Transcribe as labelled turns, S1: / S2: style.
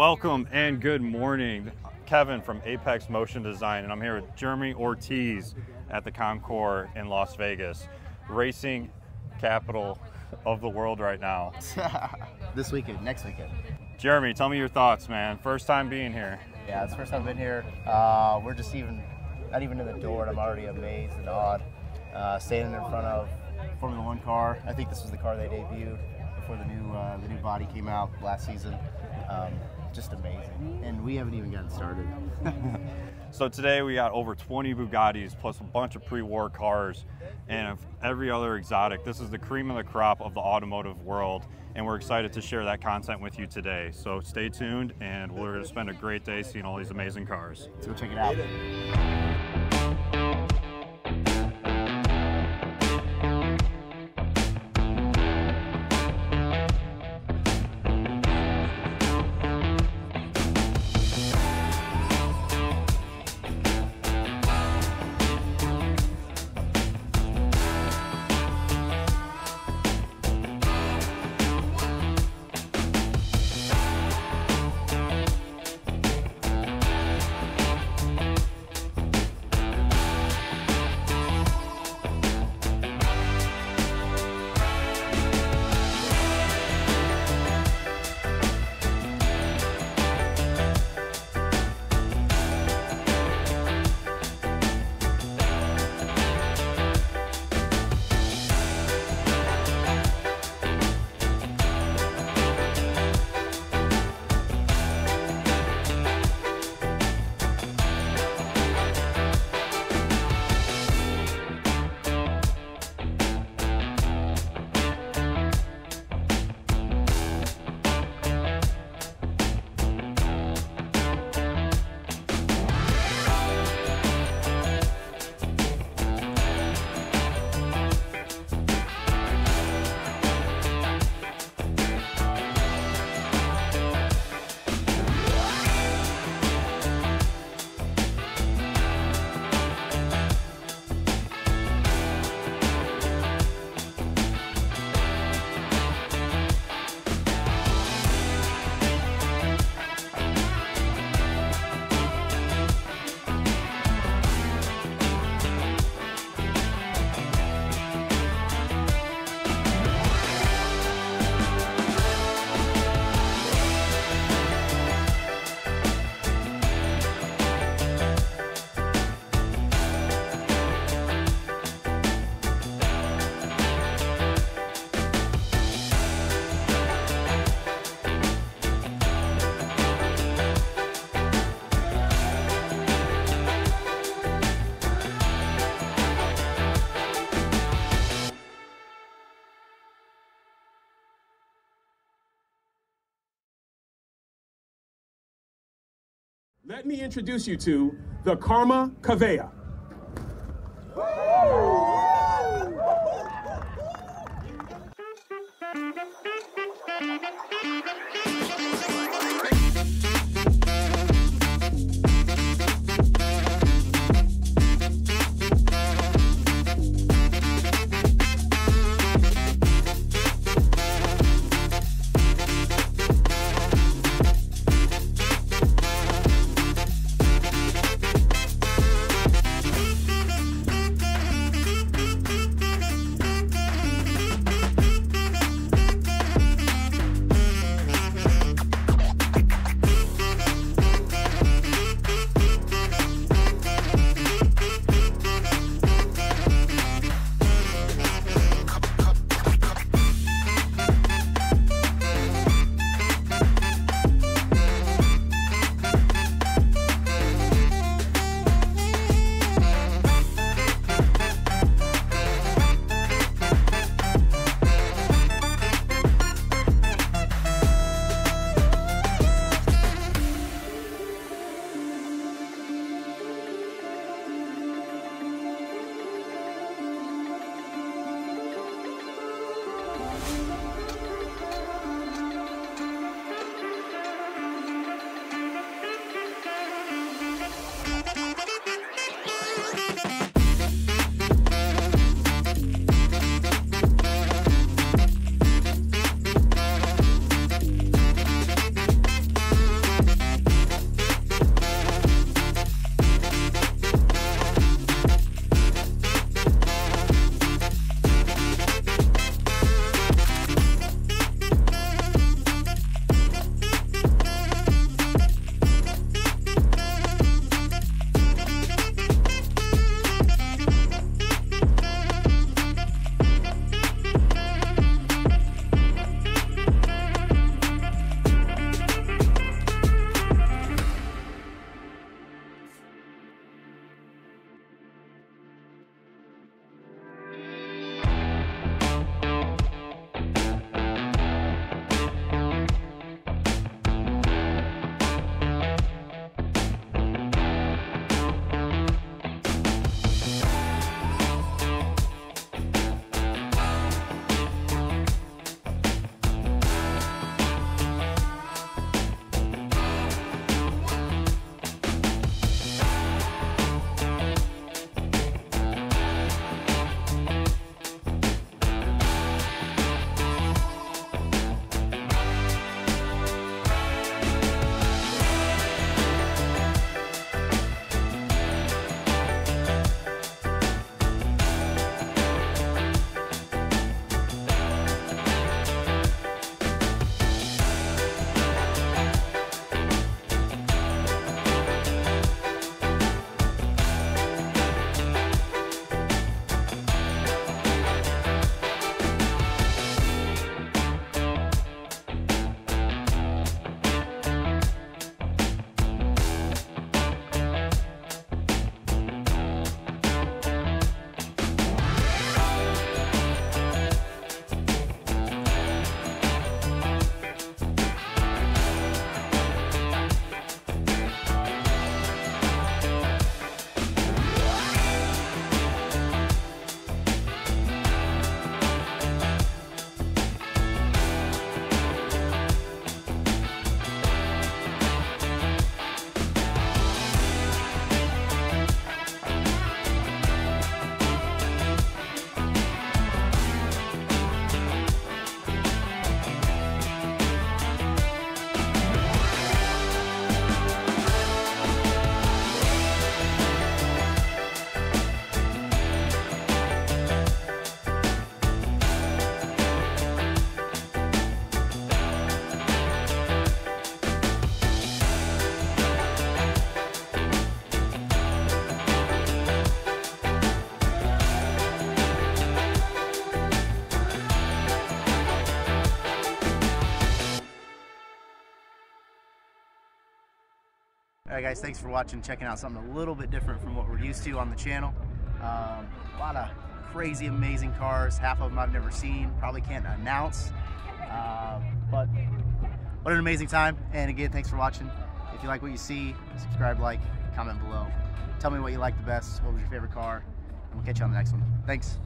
S1: Welcome and good morning. Kevin from Apex Motion Design, and I'm here with Jeremy Ortiz at the Concour in Las Vegas, racing capital of the world right now.
S2: This weekend, next weekend.
S1: Jeremy, tell me your thoughts, man. First time being here.
S2: Yeah, it's the first time I've been here. We're just not even in the door, and I'm already amazed and awed. Standing in front of Formula One car. I think this was the car they debuted before the new body came out last season. Just amazing, and we haven't even gotten started.
S1: So today we got over 20 Bugattis plus a bunch of pre-war cars and every other exotic. This is the cream of the crop of the automotive world, and we're excited to share that content with you today. So stay tuned, and we're going to spend a great day seeing all these amazing cars.
S2: Let's go check it out.
S3: Let me introduce you to the Karma Cavea.
S2: All right, guys, thanks for watching, checking out something a little bit different from what we're used to on the channel. A lot of crazy, amazing cars. Half of them I've never seen, probably can't announce. But what an amazing time. And again, thanks for watching. If you like what you see, subscribe, like, comment below. Tell me what you like the best, what was your favorite car, and we'll catch you on the next one. Thanks.